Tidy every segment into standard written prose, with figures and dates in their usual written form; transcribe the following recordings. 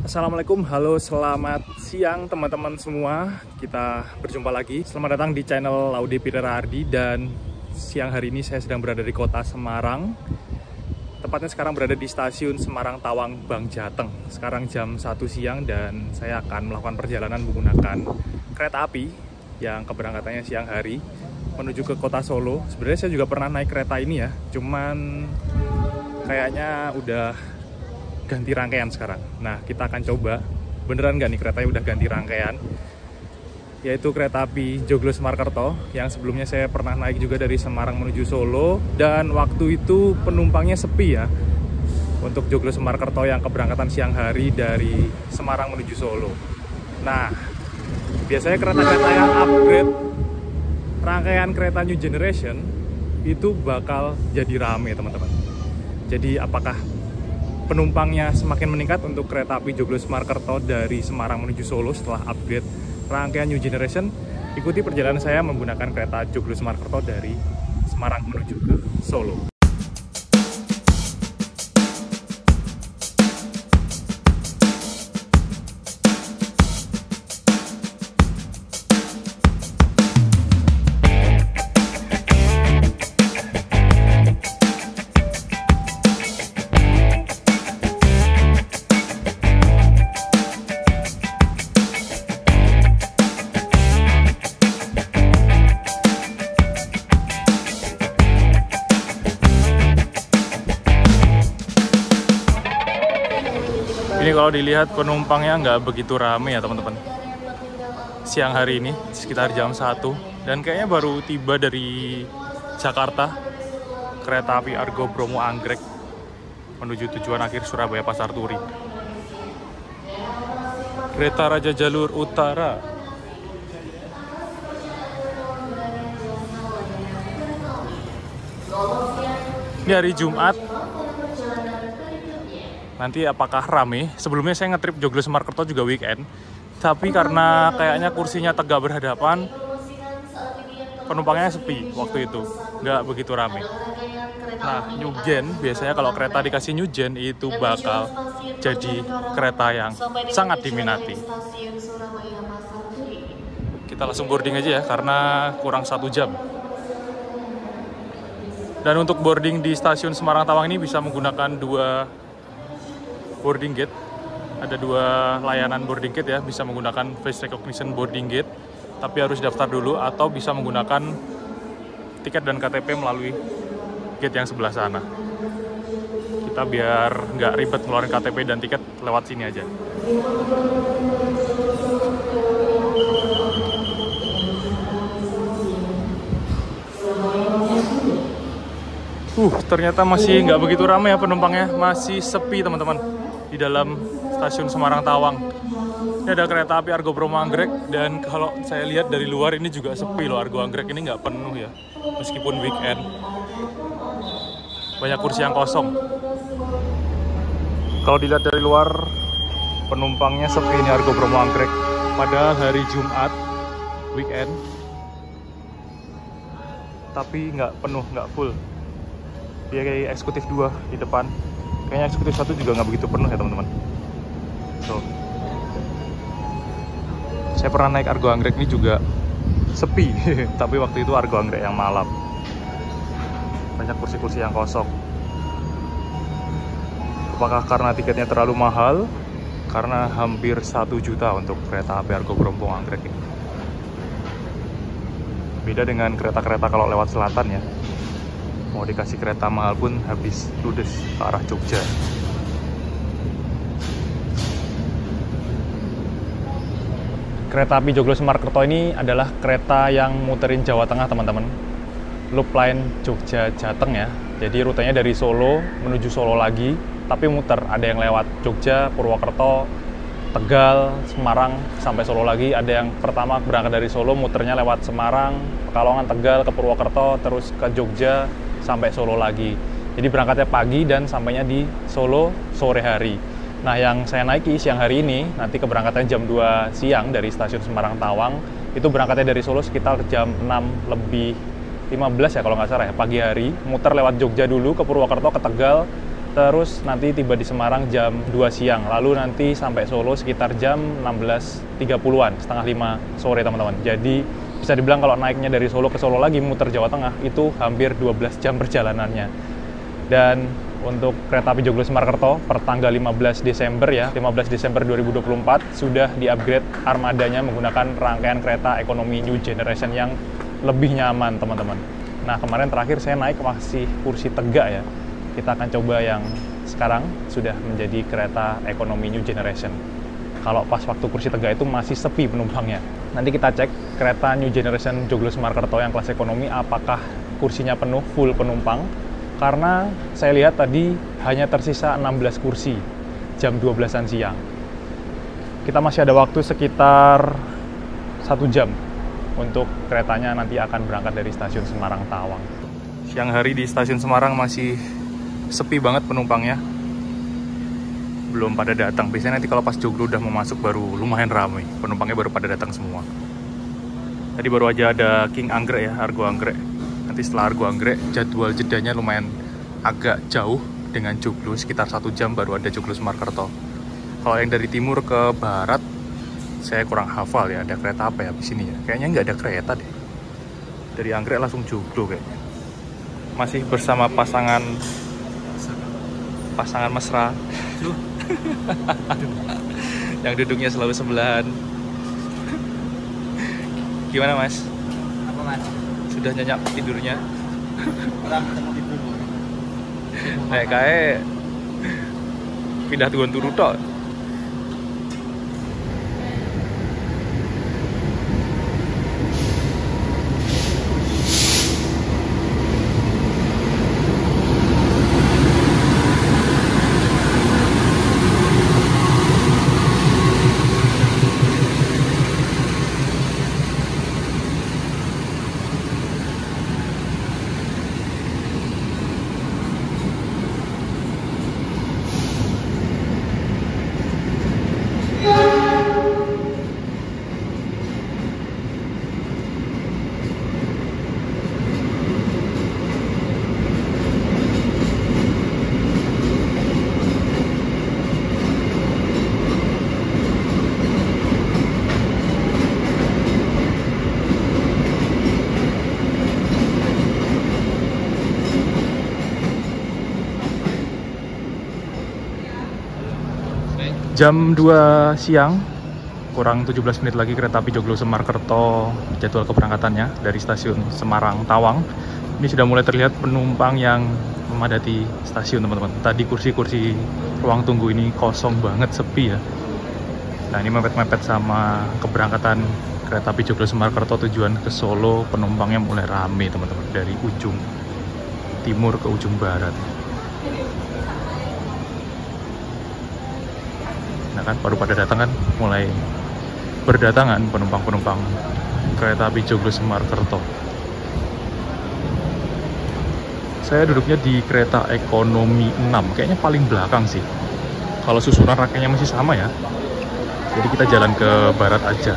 Assalamualaikum, halo selamat siang teman-teman semua. Kita berjumpa lagi. Selamat datang di channel Laude Pereira Ardi. Dan siang hari ini saya sedang berada di kota Semarang. Tepatnya sekarang berada di stasiun Semarang Tawang Bank Jateng. Sekarang jam 1 siang dan saya akan melakukan perjalanan menggunakan kereta api yang keberangkatannya siang hari menuju ke kota Solo. Sebenarnya saya juga pernah naik kereta ini ya, cuman kayaknya udah ganti rangkaian sekarang. Nah, kita akan coba beneran nggak nih keretanya udah ganti rangkaian, yaitu kereta api Joglo Semarkerto yang sebelumnya saya pernah naik juga dari Semarang menuju Solo, dan waktu itu penumpangnya sepi ya untuk Joglo Semarkerto yang keberangkatan siang hari dari Semarang menuju Solo. Nah, biasanya kereta-kereta yang upgrade rangkaian kereta New Generation itu bakal jadi rame teman-teman. Jadi apakah penumpangnya semakin meningkat untuk kereta api Joglo Semarkerto dari Semarang menuju Solo setelah upgrade rangkaian New Generation? Ikuti perjalanan saya menggunakan kereta Joglo Semarkerto dari Semarang menuju ke Solo. Ini kalau dilihat penumpangnya nggak begitu rame ya teman-teman. Siang hari ini sekitar jam 1 dan kayaknya baru tiba dari Jakarta kereta api Argo Bromo Anggrek menuju tujuan akhir Surabaya Pasar Turi. Kereta Raja Jalur Utara. Ini hari Jumat. Nanti apakah rame? Sebelumnya saya ngetrip Joglo Semarkerto juga weekend, tapi karena kayaknya kursinya tegak berhadapan, penumpangnya sepi waktu itu, nggak begitu rame. Nah, New Gen, biasanya kalau kereta dikasih New Gen itu bakal jadi kereta yang sangat diminati. Kita langsung boarding aja ya, karena kurang 1 jam. Dan untuk boarding di stasiun Semarang Tawang ini bisa menggunakan 2 boarding gate. Ada 2 layanan boarding gate ya, bisa menggunakan face recognition boarding gate, tapi harus daftar dulu, atau bisa menggunakan tiket dan KTP melalui gate yang sebelah sana. Kita biar nggak ribet ngeluarin KTP dan tiket, lewat sini aja. Ternyata masih nggak begitu ramai ya penumpangnya, masih sepi teman-teman di dalam stasiun Semarang Tawang. Ini ada kereta api Argo Bromo Anggrek, dan kalau saya lihat dari luar ini juga sepi loh. Argo Anggrek ini nggak penuh ya, meskipun weekend. Banyak kursi yang kosong. Kalau dilihat dari luar, penumpangnya sepi ini Argo Bromo Anggrek. Padahal hari Jumat, weekend, tapi nggak penuh, nggak full. Dia kayak eksekutif 2 di depan. Kayaknya eksekutif 1 juga nggak begitu penuh ya teman-teman. So, saya pernah naik Argo Anggrek ini juga sepi, tapi waktu itu Argo Anggrek yang malam. Banyak kursi-kursi yang kosong. Apakah karena tiketnya terlalu mahal? Karena hampir 1 juta untuk kereta api Argo Bromo Anggrek ini. Beda dengan kereta-kereta kalau lewat selatan ya. Mau dikasih kereta mahal pun habis ludes ke arah Jogja. Kereta api Joglo Semarkerto ini adalah kereta yang muterin Jawa Tengah teman-teman. Loop line Jogja Jateng ya. Jadi rutenya dari Solo menuju Solo lagi, tapi muter. Ada yang lewat Jogja, Purwokerto, Tegal, Semarang, sampai Solo lagi. Ada yang pertama berangkat dari Solo, muternya lewat Semarang, Pekalongan, Tegal, ke Purwokerto, terus ke Jogja, sampai Solo lagi. Jadi berangkatnya pagi dan sampainya di Solo sore hari. Nah, yang saya naiki siang hari ini, nanti keberangkatan jam 2 siang dari stasiun Semarang Tawang, itu berangkatnya dari Solo sekitar jam 6:15 ya kalau nggak salah ya, pagi hari. Muter lewat Jogja dulu, ke Purwokerto, ke Tegal, terus nanti tiba di Semarang jam 2 siang, lalu nanti sampai Solo sekitar jam 16.30-an, setengah 5 sore teman-teman. Jadi bisa dibilang kalau naiknya dari Solo ke Solo lagi muter Jawa Tengah itu hampir 12 jam perjalanannya. Dan untuk kereta api Joglo-Semarkerto per tanggal 15 Desember ya, 15 Desember 2024 sudah di-upgrade armadanya menggunakan rangkaian kereta ekonomi New Generation yang lebih nyaman teman-teman. Nah kemarin terakhir saya naik masih kursi tegak ya. Kita akan coba yang sekarang sudah menjadi kereta ekonomi New Generation. Kalau pas waktu kursi tegak itu masih sepi penumpangnya. Nanti kita cek kereta New Generation Joglo-Semarkerto yang kelas ekonomi apakah kursinya penuh full penumpang. Karena saya lihat tadi hanya tersisa 16 kursi jam 12-an siang. Kita masih ada waktu sekitar 1 jam untuk keretanya nanti akan berangkat dari stasiun Semarang Tawang. Siang hari di stasiun Semarang masih sepi banget penumpangnya, belum pada datang. Biasanya nanti kalau pas Joglo udah mau masuk baru lumayan ramai, penumpangnya baru pada datang semua. Tadi baru aja ada King Anggrek ya, Argo Anggrek. Nanti setelah Argo Anggrek jadwal jedanya lumayan agak jauh dengan Joglo, sekitar 1 jam baru ada Joglo-Semarkerto. Kalau yang dari timur ke barat saya kurang hafal ya, ada kereta apa ya di sini ya, kayaknya nggak ada kereta deh. Dari Anggrek langsung Joglo kayaknya. Masih bersama pasangan mesra yang duduknya selalu sebelahan. Gimana mas? Apa mas? Sudah nyenyak tidurnya? Kurang ketemu tidur. Nek kae pindah tuan turu tok. Jam 2 siang, kurang 17 menit lagi kereta api Joglo-Semarkerto jadwal keberangkatannya dari stasiun Semarang Tawang. Ini sudah mulai terlihat penumpang yang memadati stasiun teman-teman. Tadi kursi-kursi ruang tunggu ini kosong banget, sepi ya. Nah ini mepet-mepet sama keberangkatan kereta api Joglo-Semarkerto tujuan ke Solo. Penumpangnya mulai rame teman-teman, dari ujung timur ke ujung barat. Nah kan baru pada datang kan, mulai berdatangan penumpang-penumpang kereta api Joglo-Semarkerto. Saya duduknya di kereta ekonomi 6, kayaknya paling belakang sih. Kalau susunan rangkaiannya masih sama ya. Jadi kita jalan ke barat aja.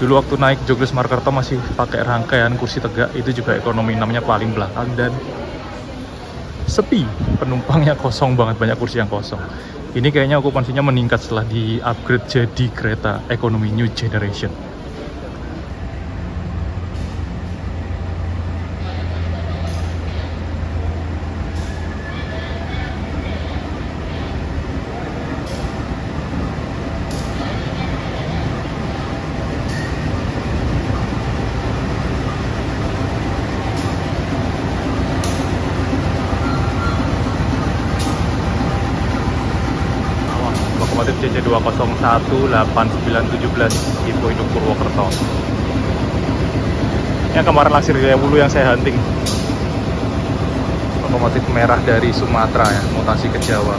Dulu waktu naik Joglo-Semarkerto masih pakai rangkaian kursi tegak, itu juga ekonomi 6-nya paling belakang dan sepi, penumpangnya kosong banget, banyak kursi yang kosong. Ini kayaknya okupansinya meningkat setelah di-upgrade jadi kereta ekonomi New Generation. Lokomotif JJ201-8917 Ipo Induk Purwokerto. Yang kemarin Laksir Jaya Wulu yang saya hunting. Lokomotif merah dari Sumatera ya, mutasi ke Jawa.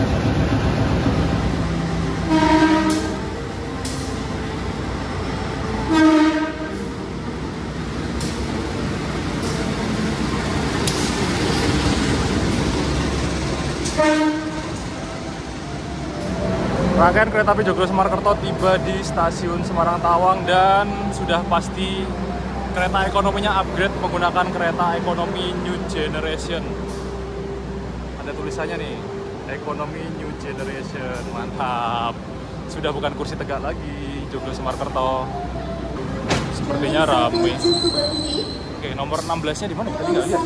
Rangkaian kereta api Joglo-Semarkerto tiba di stasiun Semarang Tawang dan sudah pasti kereta ekonominya upgrade menggunakan kereta ekonomi New Generation. Ada tulisannya nih, ekonomi new generation, mantap. Sudah bukan kursi tegak lagi, Joglo Semarkerto. Sepertinya ramai. Oke, nomor 16-nya di mana? Kita nggak lihat.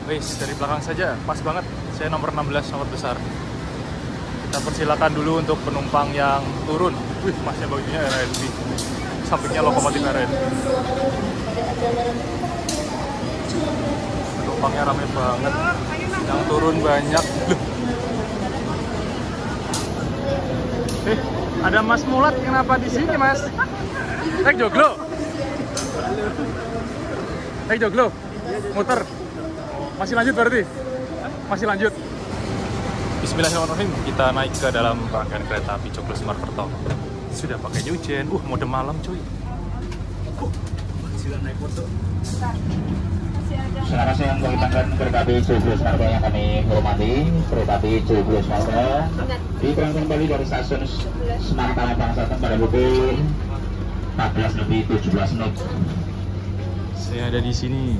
Wes, dari belakang saja, pas banget. Saya nomor 16, nomor besar. Kita persilakan dulu untuk penumpang yang turun. Wih, masnya bajunya RNB. Sampingnya lokomotif RNB. Penumpangnya ramai banget. Yang turun banyak. Loh. Ada Mas Mulat, kenapa di sini, Mas? Joglo. Joglo. Muter. Masih lanjut berarti? Masih lanjut. Bismillahirrahmanirrahim. Kita naik ke dalam rangkaian kereta api Joglo Semarkerto. Sudah pakai new gen. Mode malam, cuy. Naik foto. Terima kasih yang menggunakan kereta api Joglo Semarkerto yang kami hormati. Kereta api Joglo Semarkerto diberangkatkan kembali dari stasiun Semarang Selatan pada pukul 14:17. Saya ada di sini.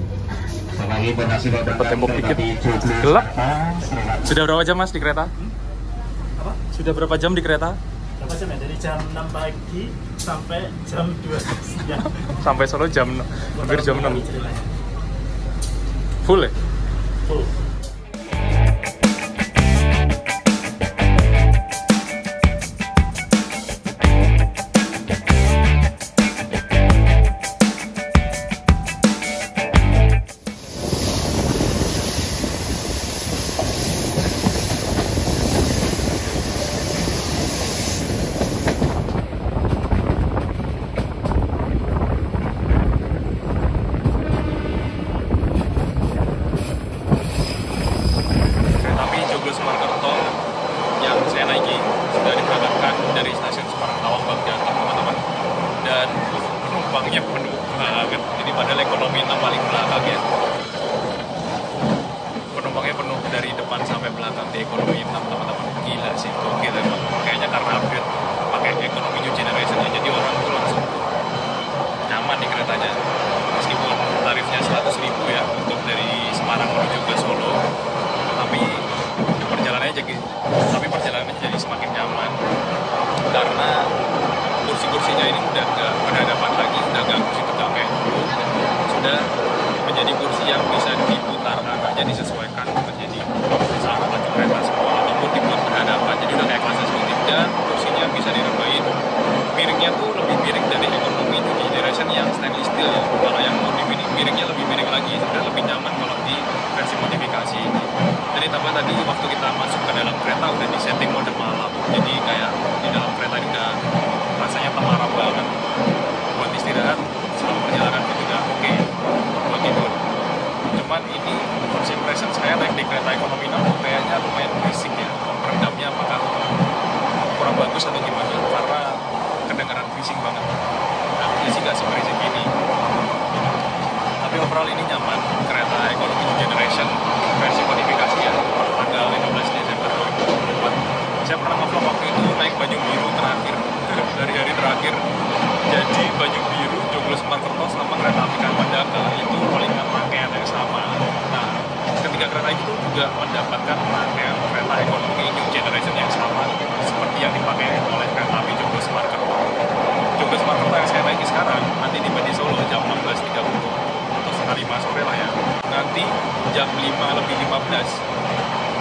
Sebagai informasi Dapat tembok dikit. Gelap. Sudah berapa jam, Mas, di kereta? Apa? Sudah berapa jam di kereta? Berapa jam ya? Dari jam 6 pagi sampai jam 2 siang. Sampai Solo hampir jam 6. Full ya? Full. Penumpangnya penuh banget. Ini padahal ekonomi 6 paling belakang ya. Penumpangnya penuh dari depan sampai belakang di ekonomi 6, teman-teman. Gila sih, gokil emang. Kayaknya karena upgrade pakai ekonomi new generation aja, jadi orang tuh langsung nyaman di keretanya. Meskipun tarifnya 100.000 ya untuk dari Semarang menuju ke Solo, tapi perjalanannya jadi semakin nyaman karena kursi-kursinya ini udah nggak berhadapan lagi, udah nggak kursi tegak kayak dulu, sudah menjadi kursi yang bisa diputar arahnya, disesuaikan menjadi sama laju kereta semua ataupun dibuat berhadapan, jadi udah kayak kelas eksekutif dan kursinya bisa direbahin. Miringnya tuh lebih miring dari ekonomi new generation yang stainless steel ya. Kalau yang modif ini miringnya lebih miring lagi, sudah lebih nyaman kalau di versi modifikasi ini. Jadi tambah tadi waktu kita masuk ke dalam kereta udah di setting mode malam, jadi kayak di dalam kereta ini udah rasanya temaram banget buat istirahat selama perjalanan itu juga oke buat tidur. Cuman ini first impression saya naik di kereta ekonomi kayaknya lumayan berisik ya. Peredamnya apakah kurang bagus atau gimana, karena kedengaran bising banget. Nah, sih nggak seberisik ini, tapi overall ini nyaman. Kereta ekonomi new generation versi modifikasi ya, tanggal 15 Desember 2024. Saya pernah ngevlog waktu itu naik baju biru terakhir dari hari terakhir. Jadi baju biru Joglo Semarkerto sama kereta api Kamandaka itu polingan rangkaian yang sama. Nah, ketiga kereta itu juga mendapatkan rangkaian kereta ekonomi new generation yang sama seperti yang dipakai oleh kereta api Joglo Semarkerto. Joglo Semarkerto yang saya naiki sekarang nanti tiba di Solo jam 16.30 atau setengah 5 sore lah ya. Nanti jam 5:15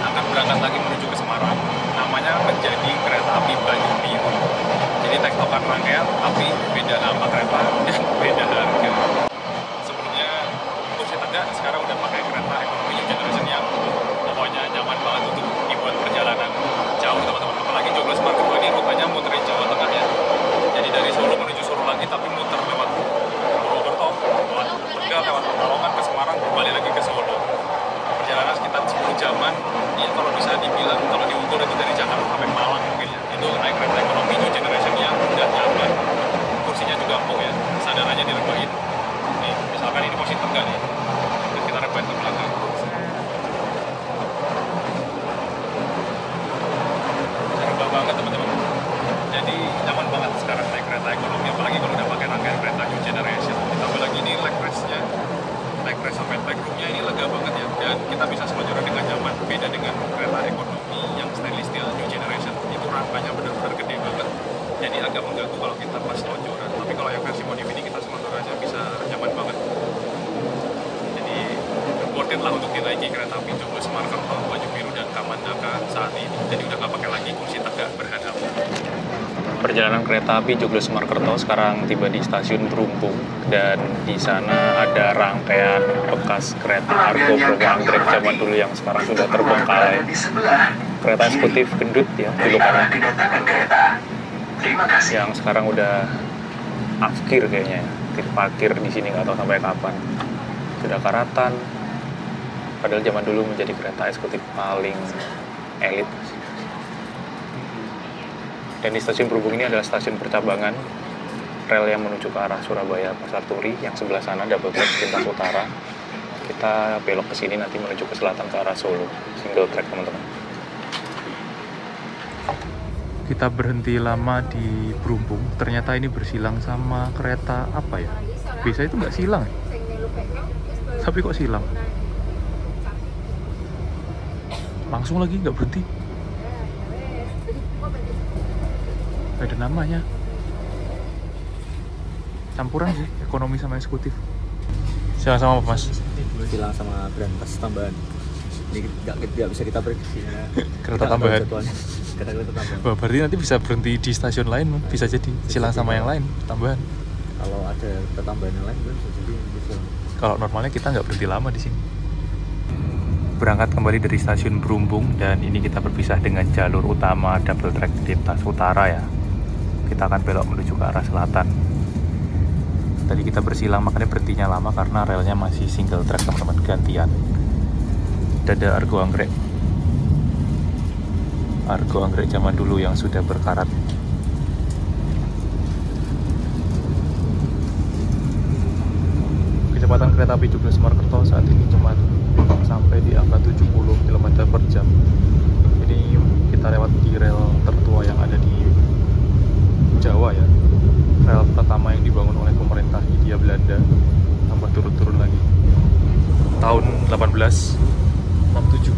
akan berangkat lagi menuju ke Semarang. Namanya menjadi kereta api Banyu Biru. Jadi tektokan rangkaian tapi beda nama kereta dan beda harga. Sebelumnya kursi tegak, sekarang udah pakai kereta ekonomi new generation yang pokoknya nyaman banget untuk dibuat perjalanan jauh, teman-teman. Apalagi Joglo Semarkerto ini rutenya muterin Jawa Tengah ya. Jadi dari Solo menuju Solo lagi tapi muter lewat Purwokerto, lewat Tegal, lewat Pekalongan ke Semarang, kembali lagi ke Solo. Perjalanan sekitar 10 jaman. Ya kalau bisa dibilang, kalau diukur itu dari Jakarta sampai Malang mungkin ya. Itu naik kereta ekonomi new generation yang udah nyaman. Kursinya juga empuk ya. lagi kereta api Joglo Semarkerto, Banyu Biru dan Kamandaka saat ini. Jadi udah nggak pakai lagi kursi tegak berhadap. Perjalanan kereta api Joglo Semarkerto sekarang tiba di stasiun Brumpung, dan di sana ada rangkaian bekas kereta Argo Bromo Anggrek zaman dulu yang sekarang sudah terbengkalai. Kereta eksekutif gendut ya dulu kan, yang sekarang udah afkir kayaknya, parkir di sini nggak tahu sampai kapan. Sudah karatan, padahal zaman dulu menjadi kereta eksekutif paling elit. Dan di stasiun Brumpung ini adalah stasiun percabangan rel yang menuju ke arah Surabaya Pasar Turi, yang sebelah sana double track lintas utara. Kita belok ke sini nanti menuju ke selatan ke arah Solo, single track teman-teman. Kita berhenti lama di Brumpung, ternyata ini bersilang sama kereta apa ya? Biasa itu nggak silang ya? Tapi kok silang? Langsung lagi nggak berhenti. Ada namanya. Campuran sih, ekonomi sama eksekutif. Silang sama apa, Mas? Silang sama berantas tambahan. Ini nggak bisa kita prediksi ya. Kereta tambahan. Kereta tambahan. Berarti nanti bisa berhenti di stasiun lain, bisa jadi silang sama yang lain, tambahan. Kalau ada kereta tambahan yang lain kan bisa jadi bisa. Kalau normalnya kita nggak berhenti lama di sini. Berangkat kembali dari stasiun Brumpung, dan ini kita berpisah dengan jalur utama double track lintas utara ya. Kita akan belok menuju ke arah selatan. Tadi kita bersilang, makanya berhentinya lama karena relnya masih single track teman-teman, gantian. Ada Argo Anggrek. Argo Anggrek zaman dulu yang sudah berkarat. Kecepatan kereta api Joglo Semarkerto saat ini cuma sampai di angka 70 km per jam. Ini kita lewat di rel tertua yang ada di Jawa ya. Rel pertama yang dibangun oleh pemerintah Hindia Belanda, tambah turun-turun lagi. Tahun 1867.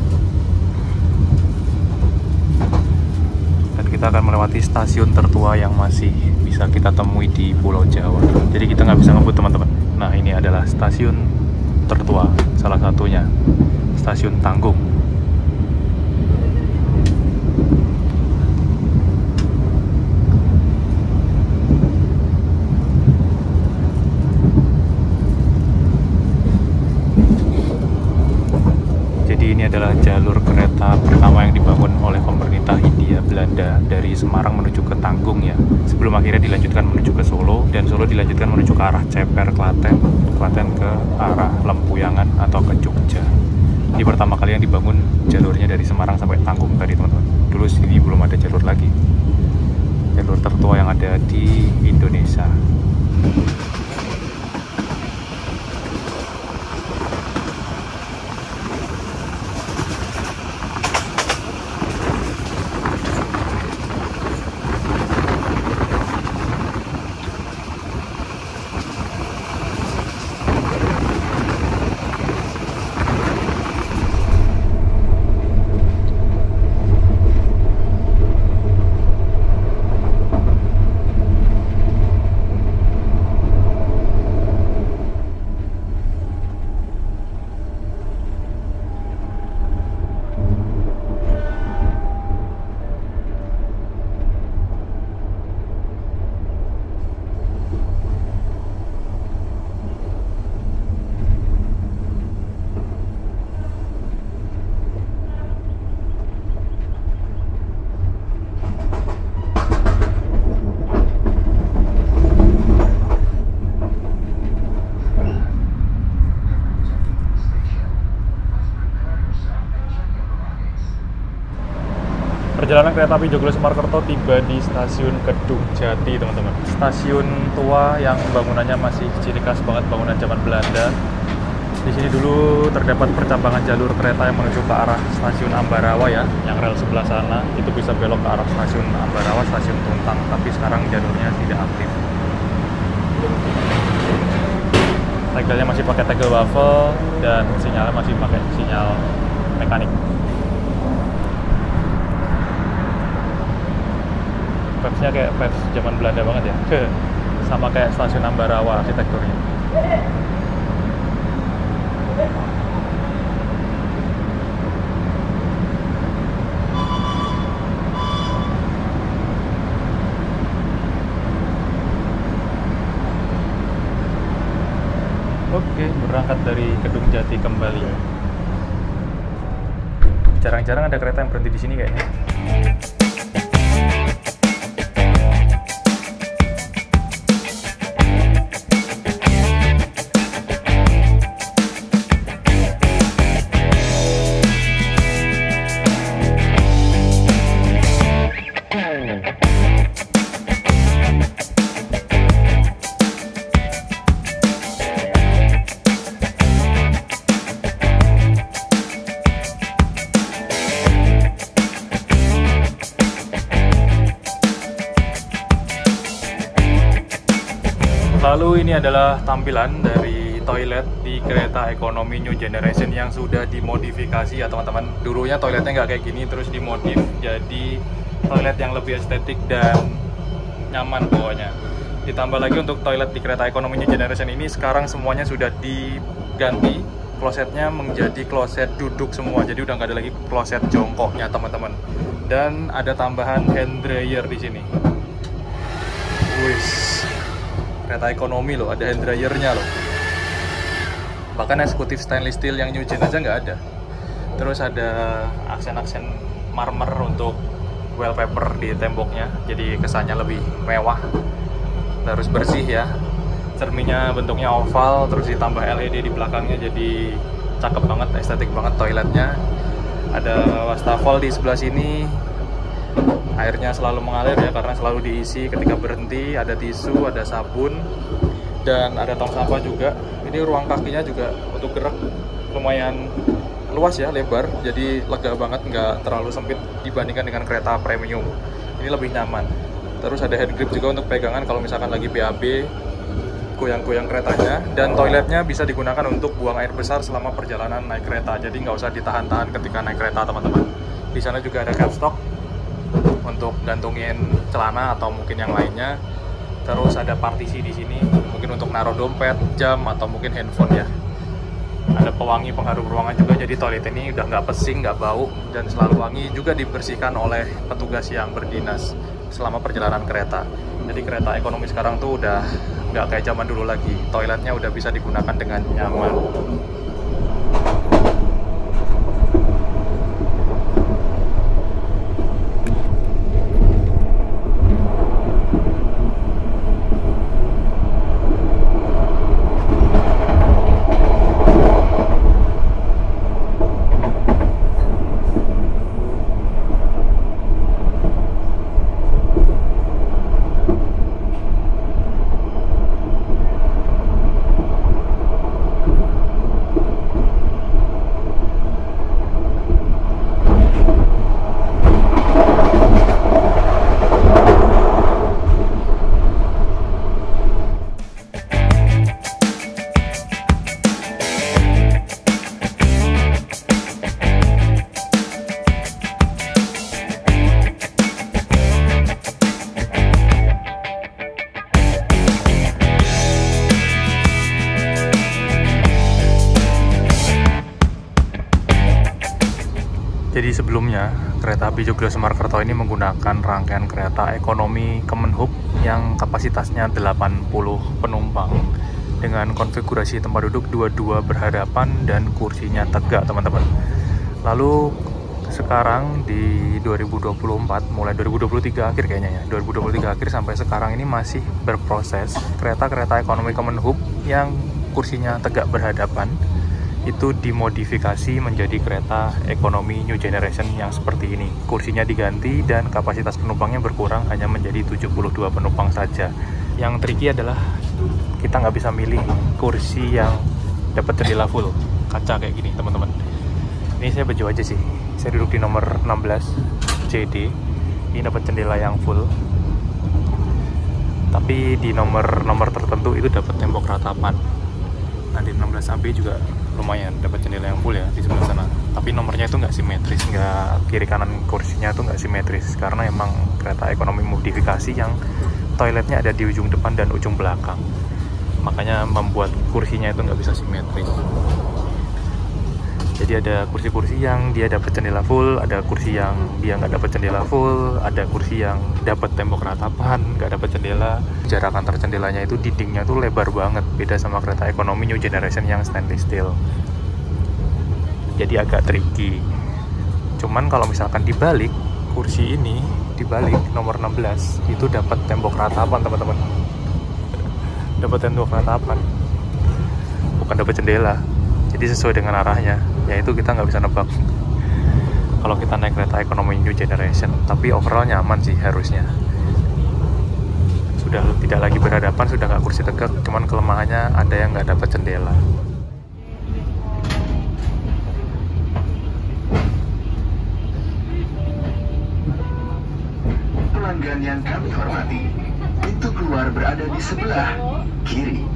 Dan kita akan melewati stasiun tertua yang masih bisa kita temui di Pulau Jawa. Jadi kita nggak bisa ngebut teman-teman. Nah, ini adalah stasiun tertua, salah satunya Stasiun Tanggung. Jadi ini adalah jalur kereta pertama yang dibangun oleh pemerintah Hindia Belanda dari Semarang menuju ke Tanggung ya. Sebelum akhirnya dilanjutkan menuju ke Solo, dan Solo dilanjutkan menuju ke arah Ceper, Klaten, Klaten ke arah Lempuyangan atau ke Jogja. Ini pertama kali yang dibangun jalurnya dari Semarang sampai Tanggung tadi teman-teman. Dulu sini belum ada jalur lagi. Jalur tertua yang ada di Indonesia. Perjalanan kereta api Joglo Semarkerto tiba di stasiun Kedung Jati, teman-teman. Stasiun tua yang bangunannya masih ciri khas banget, bangunan zaman Belanda. Di sini dulu terdapat percabangan jalur kereta yang menuju ke arah stasiun Ambarawa ya, yang rel sebelah sana itu bisa belok ke arah stasiun Ambarawa, stasiun Tuntang, tapi sekarang jalurnya tidak aktif. Tegelnya masih pakai tegel waffle dan sinyalnya masih pakai sinyal mekanik. Vibes-nya kayak vibes zaman Belanda banget ya, sama kayak stasiun Ambarawa arsitekturnya. berangkat dari Kedung Jati kembali. Jarang-jarang ada kereta yang berhenti di sini kayaknya. Lalu ini adalah tampilan dari toilet di kereta ekonomi New Generation yang sudah dimodifikasi ya teman-teman. Dulunya toiletnya nggak kayak gini, terus dimodif jadi toilet yang lebih estetik dan nyaman pokoknya. Ditambah lagi untuk toilet di kereta ekonomi New Generation ini sekarang semuanya sudah diganti. Klosetnya menjadi kloset duduk semua, jadi udah nggak ada lagi kloset jongkoknya teman-teman. Dan ada tambahan hand dryer di sini. Wih. Kereta ekonomi loh, ada hand dryernya loh. Bahkan eksekutif stainless steel yang new gen aja nggak ada. Terus ada aksen-aksen marmer untuk wallpaper di temboknya, jadi kesannya lebih mewah. Terus bersih ya. Cerminnya bentuknya oval, terus ditambah LED di belakangnya, jadi cakep banget, estetik banget toiletnya. Ada wastafel di sebelah sini. Airnya selalu mengalir ya, karena selalu diisi ketika berhenti. Ada tisu, ada sabun, dan ada tong sampah juga. Ini ruang kakinya juga untuk gerak lumayan luas ya, lebar, jadi lega banget, nggak terlalu sempit dibandingkan dengan kereta premium. Ini lebih nyaman. Terus ada hand grip juga untuk pegangan kalau misalkan lagi BAB, goyang-goyang keretanya. Dan toiletnya bisa digunakan untuk buang air besar selama perjalanan naik kereta, jadi nggak usah ditahan-tahan ketika naik kereta teman-teman. Di sana juga ada capstock untuk gantungin celana atau mungkin yang lainnya. Terus ada partisi di sini, mungkin untuk naruh dompet, jam, atau mungkin handphone ya. Ada pewangi pengharum ruangan juga, jadi toilet ini udah nggak pesing, nggak bau, dan selalu wangi. Juga dibersihkan oleh petugas yang berdinas selama perjalanan kereta. Jadi kereta ekonomi sekarang tuh udah nggak kayak zaman dulu lagi. Toiletnya udah bisa digunakan dengan nyaman. Jadi sebelumnya, kereta api Joglo-Semarkerto ini menggunakan rangkaian kereta ekonomi Kemenhub yang kapasitasnya 80 penumpang dengan konfigurasi tempat duduk dua-dua berhadapan dan kursinya tegak, teman-teman. Lalu sekarang di 2024, mulai 2023 akhir kayaknya ya, 2023 akhir sampai sekarang ini masih berproses kereta-kereta ekonomi Kemenhub yang kursinya tegak berhadapan itu dimodifikasi menjadi kereta ekonomi New Generation yang seperti ini. Kursinya diganti dan kapasitas penumpangnya berkurang hanya menjadi 72 penumpang saja. Yang tricky adalah kita nggak bisa milih kursi yang dapat jendela full kaca kayak gini, teman-teman. Ini saya baju aja sih. Saya duduk di nomor 16 JD. Ini dapat jendela yang full. Tapi di nomor tertentu itu dapat tembok ratapan. Nah di 16 AB juga lumayan dapat jendela yang full ya di sebelah sana. Tapi nomornya itu nggak simetris, nggak kiri kanan kursinya itu nggak simetris karena emang kereta ekonomi modifikasi yang toiletnya ada di ujung depan dan ujung belakang. Makanya membuat kursinya itu nggak bisa simetris. Jadi ada kursi-kursi yang dia dapat jendela full, ada kursi yang dia nggak dapat jendela full, ada kursi yang dapat tembok ratapan, nggak dapat jendela. Jarak antar jendelanya itu dindingnya tuh lebar banget, beda sama kereta ekonomi new generation yang stainless steel. Jadi agak tricky. Cuman kalau misalkan dibalik, kursi ini dibalik nomor 16 itu dapat tembok ratapan, teman-teman. Dapat tembok ratapan, bukan dapat jendela. Jadi sesuai dengan arahnya, yaitu kita nggak bisa nebak kalau kita naik kereta ekonomi new generation. Tapi overall nyaman sih harusnya. Sudah tidak lagi berhadapan, sudah nggak kursi tegak, cuman kelemahannya ada yang nggak dapat jendela. Pelanggan yang kami hormati, pintu keluar berada di sebelah kiri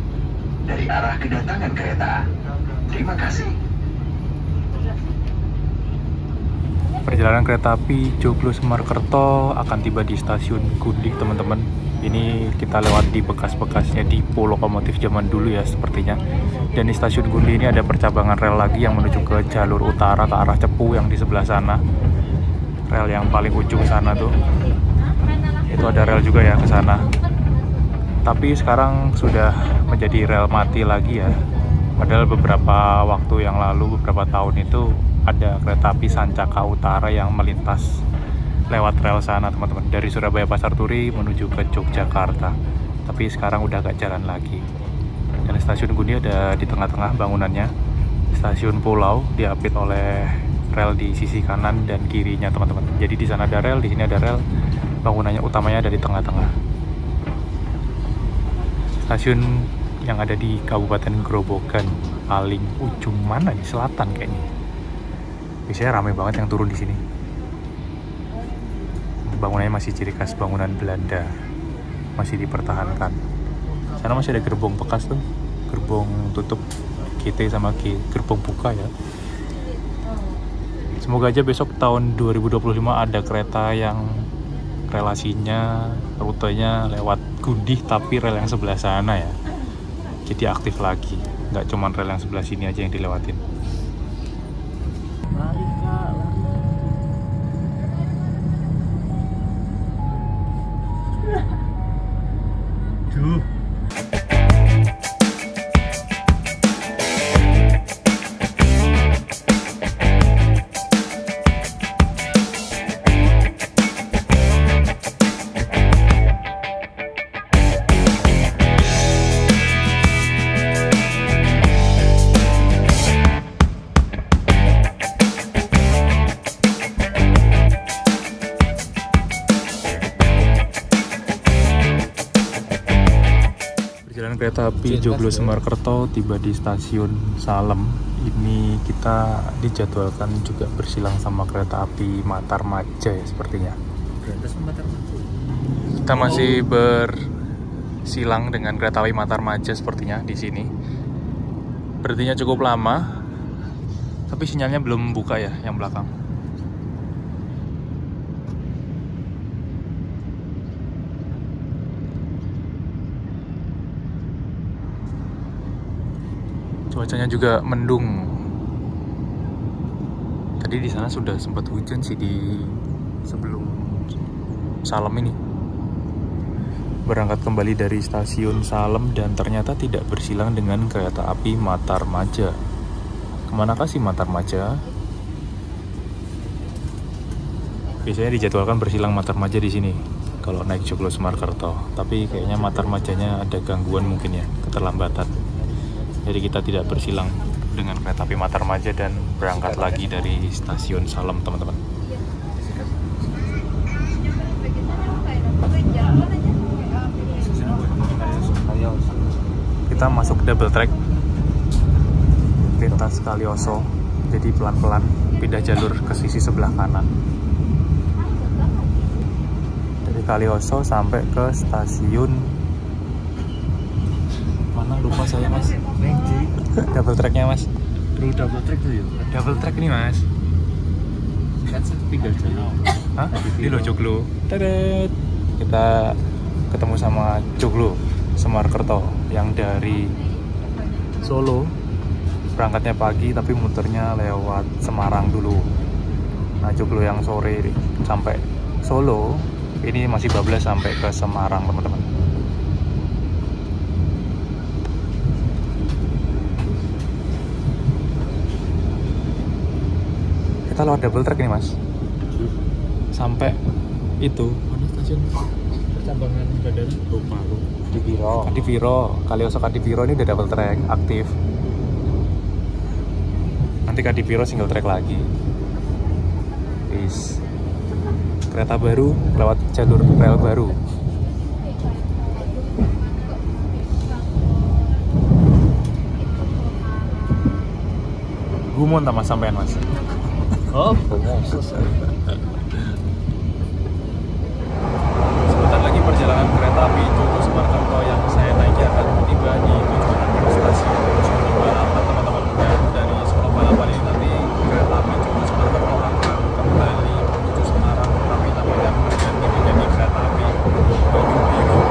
dari arah kedatangan kereta. Terima kasih. Perjalanan kereta api Joglo Semarkerto akan tiba di stasiun Gundih, teman-teman. Ini kita lewat di bekas-bekasnya depo lokomotif zaman dulu ya sepertinya. Dan di stasiun Gundih ini ada percabangan rel lagi yang menuju ke jalur utara ke arah Cepu yang di sebelah sana. Rel yang paling ujung sana tuh. Itu ada rel juga ya ke sana. Tapi sekarang sudah menjadi rel mati lagi ya. Padahal beberapa waktu yang lalu, beberapa tahun itu ada kereta api Sancaka Utara yang melintas lewat rel sana, teman-teman, dari Surabaya Pasar Turi menuju ke Yogyakarta. Tapi sekarang udah gak jalan lagi. Dan stasiun Gundih ada di tengah-tengah bangunannya. Stasiun Pulau diapit oleh rel di sisi kanan dan kirinya, teman-teman. Jadi di sana ada rel, di sini ada rel. Bangunannya utamanya ada di tengah-tengah. Stasiun yang ada di Kabupaten Grobogan, paling ujung mana nih? Selatan kayaknya. Biasanya ramai banget yang turun di sini. Bangunannya masih ciri khas bangunan Belanda, masih dipertahankan. Sana masih ada gerbong bekas tuh, gerbong tutup GT sama gerbong buka ya. Semoga aja besok tahun 2025 ada kereta yang relasinya, rutenya lewat Gundih tapi rel yang sebelah sana ya. Jadi aktif lagi, nggak cuma rel yang sebelah sini aja yang dilewatin. Lari kak, lari. Duh. Kereta api Joglo Semarkerto tiba di stasiun Salem. Ini kita dijadwalkan juga bersilang sama kereta api Matarmaja ya sepertinya. Kita masih bersilang dengan kereta api Matarmaja sepertinya di sini. Berartinya cukup lama, tapi sinyalnya belum buka ya yang belakang. Cuacanya juga mendung. Tadi di sana sudah sempat hujan sih di sebelum Salem ini. Berangkat kembali dari stasiun Salem dan ternyata tidak bersilang dengan kereta api Matarmaja. Kemanakah sih Matarmaja? Biasanya dijadwalkan bersilang Matarmaja di sini kalau naik Joglo Semarkerto. Tapi kayaknya Matarmajanya ada gangguan mungkin ya, keterlambatan. Jadi kita tidak bersilang dengan kereta api Matarmaja dan berangkat lagi dari stasiun Salem, teman-teman. Kita masuk double track lintas Kalioso, jadi pelan-pelan pindah jalur ke sisi sebelah kanan. Dari Kalioso sampai ke stasiun mana lupa saya mas. Double tracknya mas. Bro, double track tuh ya? Double track ini mas. Kan tinggal jalur. Hah? Ini loh Joglo. Tadat. Kita ketemu sama Joglo Semarkerto yang dari Solo berangkatnya pagi tapi muternya lewat Semarang dulu. Nah joglo yang sore sampai Solo, ini masih bablas sampai ke Semarang teman-teman. Kita lewat double track ini mas, sampai itu Mana stasiun percambangan bandara? Lupa lu. Kadipiro, Kalioso Kadipiro ini udah double track aktif. Nanti Kadipiro single track lagi. Is kereta baru lewat jalur rel baru. Gumon tak mas sampean mas? Oh, Sebentar lagi perjalanan kereta api Joglo Semarang yang saya naiki akan tiba di tujuan akhir stasiun Solo Balapan teman-teman. Dan dari Solo Balapan ini nanti kereta api Joglo Semarang akan kembali menuju Semarang, tapi namanya berganti menjadi kereta api Banyu Biru.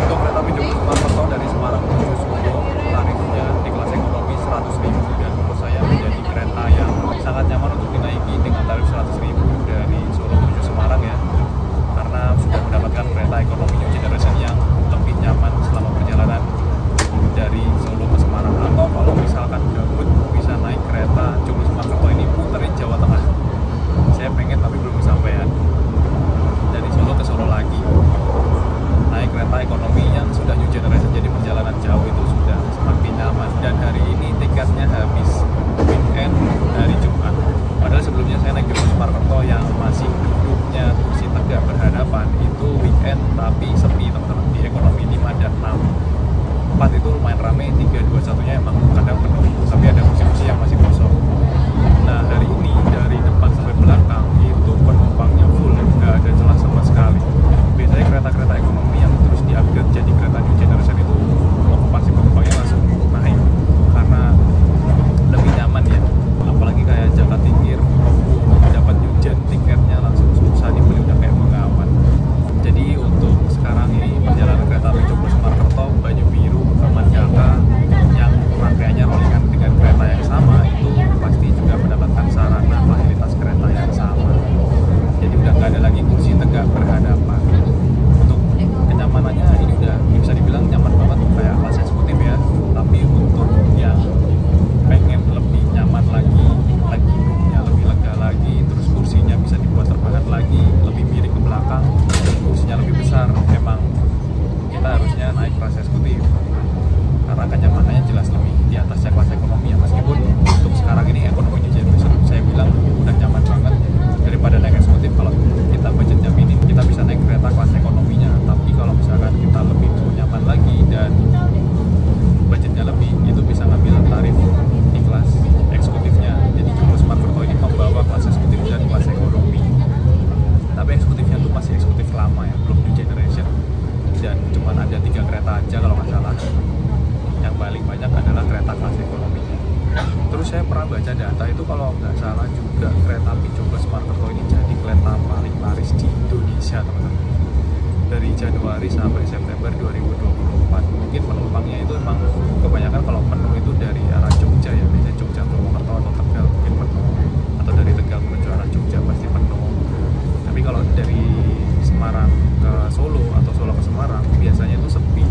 Untuk kereta api Joglo Semarang dari Semarang menuju Solo, tarifnya di kelas ekonomi 100.000 dan menurut saya menjadi kereta yang sangat nyaman untuk dinaiki dengan tarif 100.000 dari Solo menuju Semarang ya. Karena sudah mendapatkan kereta ekonomi new generation yang lebih nyaman selama perjalanan dari Solo ke Semarang. Atau kalau misalkan gabut bisa naik kereta Joglo Semarang ini muterin Jawa Tengah. Saya pengen tapi belum kesampaian. Dari Solo ke Solo lagi. Naik kereta ekonomi yang sudah new generation, jadi perjalanan jauh itu sudah semakin nyaman. Dan hari ini tiketnya habis weekend hari Jumat. Padahal sebelumnya saya naik Joglo Semarang yang masih duduknya kursi tegak berhadapan itu weekend tapi sepi teman-teman, di ekonomi 5 dan 6. 4 itu lumayan rame, 3, 2, 1-nya emang kadang penuh, tapi ada kursi-kursi yang masih kosong. Nah hari ini dari depan sampai belakang itu penumpangnya full, nggak ada celah sama sekali. Biasanya kereta-kereta ekonomi yang terus di-upgrade jadi kereta new generation itu okupansi penumpangnya langsung naik karena lebih nyaman ya. Apalagi kayak Jakarta Tingkir, dapat new gen tiketnya langsung susah dibeli, udah kayak mengawat. Jadi untuk sekarang ini perjalanan kereta api Joglo Semarang Banyu Biru ke Mandaka yang rangkaiannya rollingan dengan kereta yang sama itu pasti juga mendapatkan sarana fasilitas kereta yang sama. Jadi udah nggak ada lagi kursi tegak berhadapan. Untuk kenyamanannya ini udah bisa dibilang nyaman banget kayak kelas eksekutif ya. Tapi untuk yang pengen lebih nyaman lagi duduknya lebih lega lagi, terus kursinya bisa dibuat terpahat lagi, lebih miring ke belakang, dan kursinya lebih besar, memang kita harusnya naik kelas eksekutif karena kenyamanannya jelas lebih di atasnya kelas ekonomi ya. Meskipun untuk sekarang ini ekonomi new generation saya bilang udah nyaman banget daripada naik eksekutif. Kalau kita budgetnya minim kita bisa naik kereta kelas ekonominya, tapi kalau misalkan kita lebih nyaman lagi dan budgetnya lebih, itu bisa ngambil tarif di kelas eksekutifnya. Jadi Joglo Semarang ini membawa kelas eksekutif dan kelas ekonomi, tapi eksekutifnya tuh masih eksekutif lama ya, belum new generation, dan cuma ada 3 kereta aja kalau nggak salah. Yang paling banyak adalah kereta kelas ekonominya. Terus saya pernah baca data itu kalau nggak salah juga kereta api Joglo Semarang ini jadi kereta paling laris di Indonesia teman-teman. Dari Januari sampai September 2024. Mungkin penumpangnya itu emang kebanyakan kalau penuh itu dari arah Jogja ya, biasanya Jogja Purwokerto atau Tegal mungkin penuh, atau dari Tegal menuju arah Jogja pasti penuh. Tapi kalau dari Semarang ke Solo atau Solo ke Semarang biasanya itu sepi.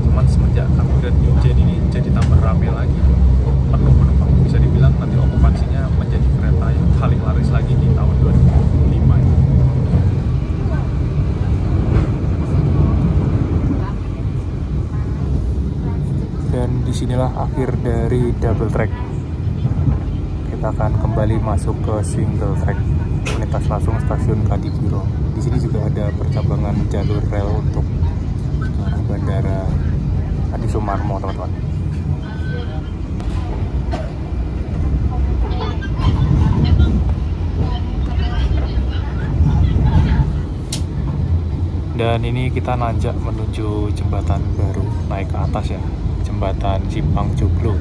Cuman semenjak upgrade new gen ini jadi tambah rame lagi, penuh penumpang. Bisa dibilang nanti okupansinya menjadi kereta yang paling laris lagi di tahun 2025 ini. Dan disinilah akhir dari double track. Kita akan kembali masuk ke single track, melintas langsung stasiun Kadipiro. Di sini juga ada percambangan jalur rel untuk Bandara Adi Sumarmo teman-teman. Dan ini kita nanjak menuju jembatan baru, naik ke atas ya, jembatan Simpang Joglo.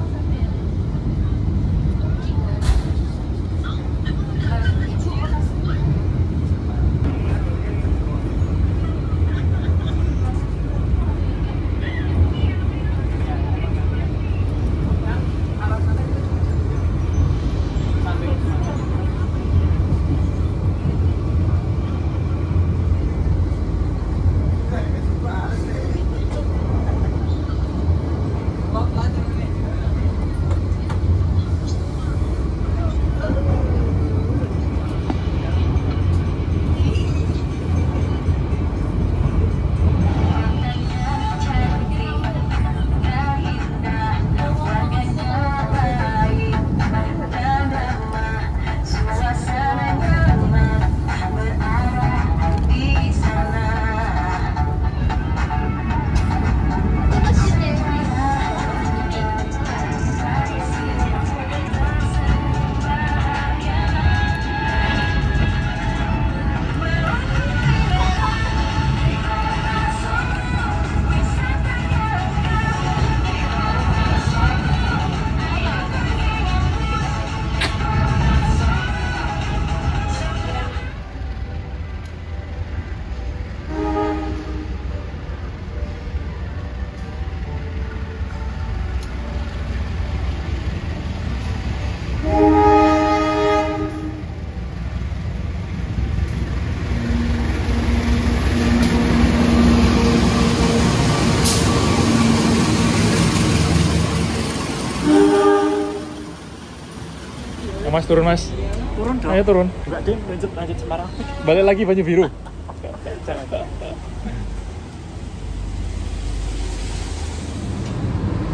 Mas turun mas. Turun dong. Ayo turun. Enggak deh, lanjut Semarang. Balik lagi Banyu Biru.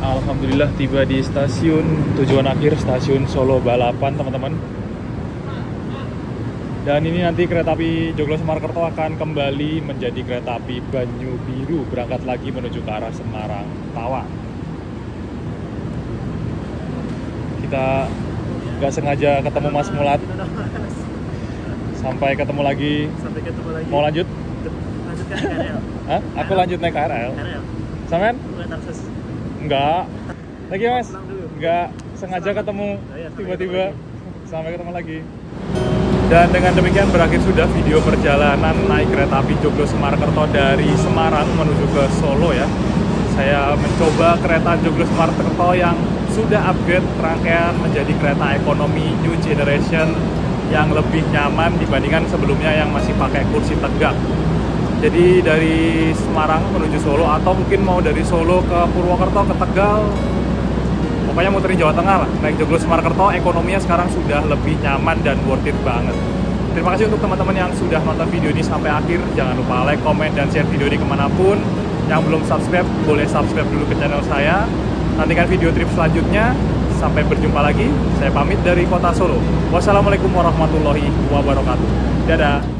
Alhamdulillah tiba di stasiun tujuan akhir, stasiun Solo Balapan teman-teman. Dan ini nanti kereta api Joglo Semarkerto akan kembali menjadi kereta api Banyu Biru, berangkat lagi menuju ke arah Semarang Tawang. Kita nggak sengaja ketemu Mas Mulat. Sampai ketemu lagi. Sampai ketemu lagi. Mau lanjut? Lanjut ke KRL. Hah? Aku lanjut naik KRL. KRL. Sampean? Bukan akses. Enggak. Lagi Mas? Pulang dulu. Enggak sengaja ketemu iya, sampai tiba-tiba. ketemu Sampai ketemu lagi. Dan dengan demikian berakhir sudah video perjalanan naik kereta api Joglo Semarkerto dari Semarang menuju ke Solo ya. Saya mencoba kereta Joglo Semarkerto yang sudah upgrade rangkaian menjadi kereta ekonomi new generation yang lebih nyaman dibandingkan sebelumnya yang masih pakai kursi tegak. Jadi dari Semarang menuju Solo atau mungkin mau dari Solo ke Purwokerto ke Tegal, pokoknya muterin Jawa Tengah lah, naik Joglo Semarkerto ekonominya sekarang sudah lebih nyaman dan worth it banget. Terima kasih untuk teman-teman yang sudah nonton video ini sampai akhir. Jangan lupa like, komen, dan share video ini kemanapun. Yang belum subscribe, boleh subscribe dulu ke channel saya. Nantikan video trip selanjutnya. Sampai berjumpa lagi. Saya pamit dari kota Solo. Wassalamualaikum warahmatullahi wabarakatuh. Dadah.